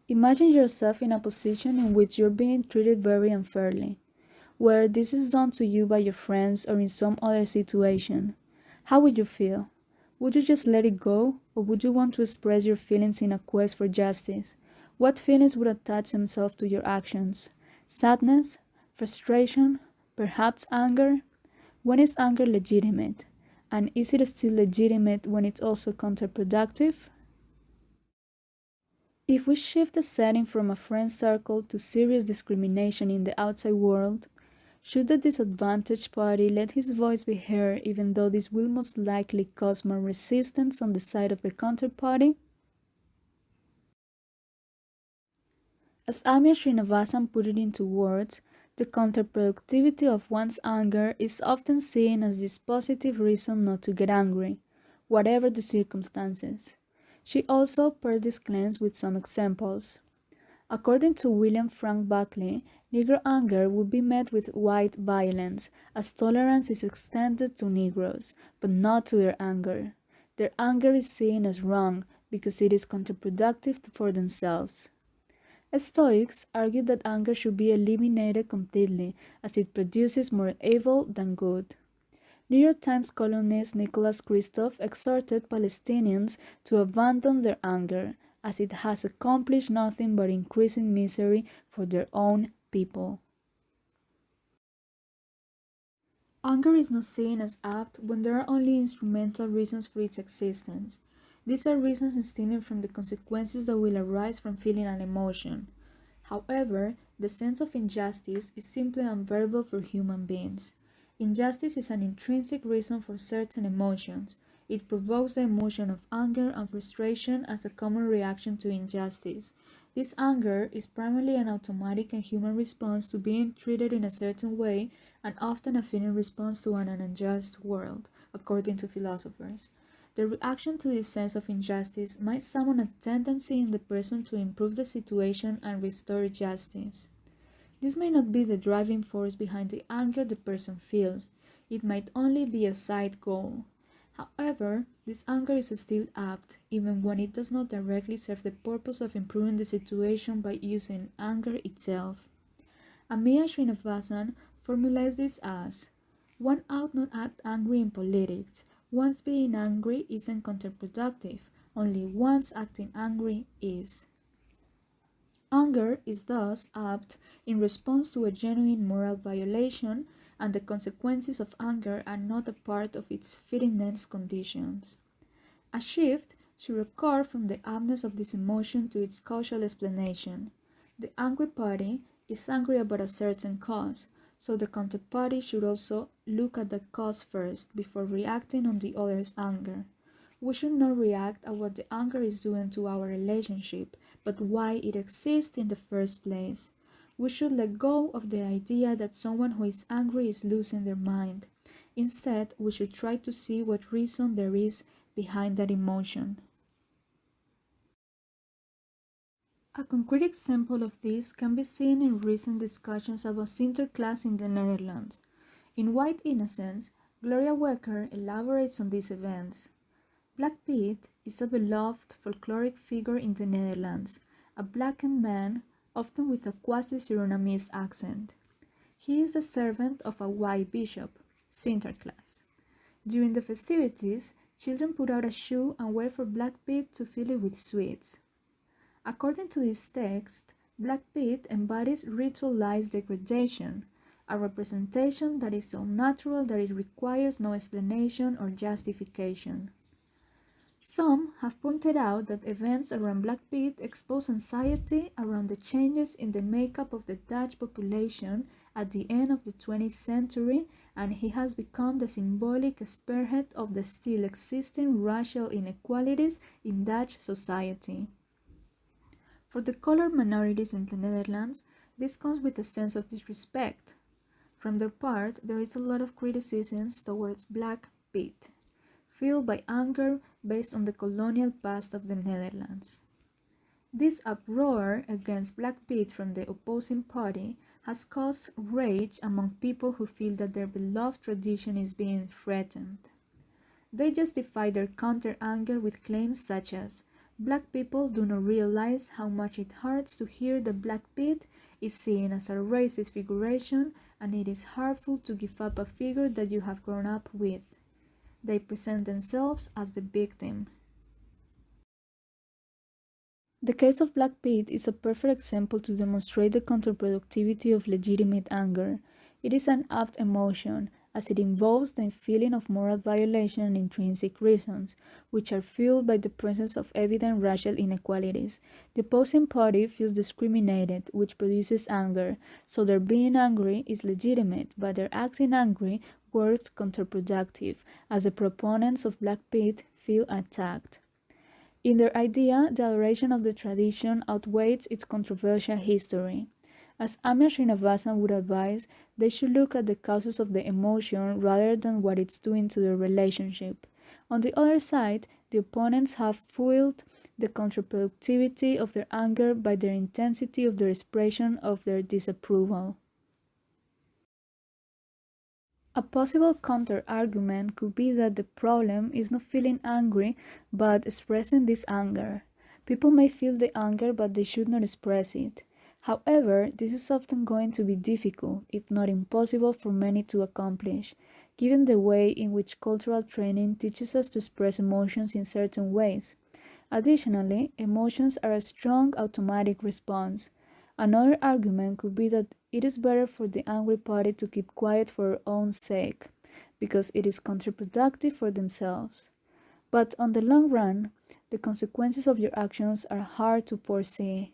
Imagine yourself in a position in which you're being treated very unfairly, where this is done to you by your friends or in some other situation. How would you feel? Would you just let it go, or would you want to express your feelings in a quest for justice? What feelings would attach themselves to your actions? Sadness? Frustration? Perhaps anger? When is anger legitimate? And is it still legitimate when it's also counterproductive? If we shift the setting from a friend circle to serious discrimination in the outside world, should the disadvantaged party let his voice be heard even though this will most likely cause more resistance on the side of the counterparty? As Amir Srinivasan put it into words, the counterproductivity of one's anger is often seen as this positive reason not to get angry, whatever the circumstances. She also pairs this claims with some examples. According to William Frank Buckley, Negro anger would be met with white violence, as tolerance is extended to Negroes, but not to their anger. Their anger is seen as wrong because it is counterproductive for themselves. Stoics argue that anger should be eliminated completely, as it produces more evil than good. New York Times columnist Nicholas Kristof exhorted Palestinians to abandon their anger, as it has accomplished nothing but increasing misery for their own people. Anger is not seen as apt when there are only instrumental reasons for its existence. These are reasons stemming from the consequences that will arise from feeling an emotion. However, the sense of injustice is simply unbearable for human beings. Injustice is an intrinsic reason for certain emotions. It provokes the emotion of anger and frustration as a common reaction to injustice. This anger is primarily an automatic and human response to being treated in a certain way and often a feeling response to an unjust world, according to philosophers. The reaction to this sense of injustice might summon a tendency in the person to improve the situation and restore justice. This may not be the driving force behind the anger the person feels. It might only be a side goal. However, this anger is still apt, even when it does not directly serve the purpose of improving the situation by using anger itself. Amir Srinivasan formulates this as, one ought not act angry in politics. Once being angry isn't counterproductive, only once acting angry is. Anger is thus apt in response to a genuine moral violation, and the consequences of anger are not a part of its fitness conditions. A shift should occur from the aptness of this emotion to its causal explanation. The angry party is angry about a certain cause, so the counterparty should also look at the cause first before reacting on the other's anger. We should not react at what the anger is doing to our relationship, but why it exists in the first place. We should let go of the idea that someone who is angry is losing their mind. Instead, we should try to see what reason there is behind that emotion. A concrete example of this can be seen in recent discussions about Sinterklaas in the Netherlands. In White Innocence, Gloria Wekker elaborates on these events. Black Piet is a beloved folkloric figure in the Netherlands, a blackened man, often with a quasi-Surinamese accent. He is the servant of a white bishop, Sinterklaas. During the festivities, children put out a shoe and wait for Black Piet to fill it with sweets. According to this text, Black Piet embodies ritualized degradation, a representation that is so natural that it requires no explanation or justification. Some have pointed out that events around Black Piet expose anxiety around the changes in the makeup of the Dutch population at the end of the 20th century, and he has become the symbolic spearhead of the still existing racial inequalities in Dutch society. For the colored minorities in the Netherlands, this comes with a sense of disrespect. From their part, there is a lot of criticisms towards Black Piet, fueled by anger based on the colonial past of the Netherlands. This uproar against Black Piet from the opposing party has caused rage among people who feel that their beloved tradition is being threatened. They justify their counter-anger with claims such as, Black people do not realize how much it hurts to hear that Black Piet is seen as a racist figuration, and it is hurtful to give up a figure that you have grown up with. They present themselves as the victim. The case of Black Piet is a perfect example to demonstrate the counterproductivity of legitimate anger. It is an apt emotion, as it involves the feeling of moral violation and intrinsic reasons, which are fueled by the presence of evident racial inequalities. The opposing party feels discriminated, which produces anger, so their being angry is legitimate, but their acting angry works counterproductive, as the proponents of Black Piet feel attacked. In their idea, the adoration of the tradition outweighs its controversial history. As Srinivasan would advise, they should look at the causes of the emotion rather than what it's doing to the relationship. On the other side, the opponents have fueled the counterproductivity of their anger by their intensity of their expression of their disapproval. A possible counter-argument could be that the problem is not feeling angry, but expressing this anger. People may feel the anger, but they should not express it. However, this is often going to be difficult, if not impossible, for many to accomplish, given the way in which cultural training teaches us to express emotions in certain ways. Additionally, emotions are a strong automatic response. Another argument could be that it is better for the angry party to keep quiet for their own sake, because it is counterproductive for themselves. But on the long run, the consequences of your actions are hard to foresee.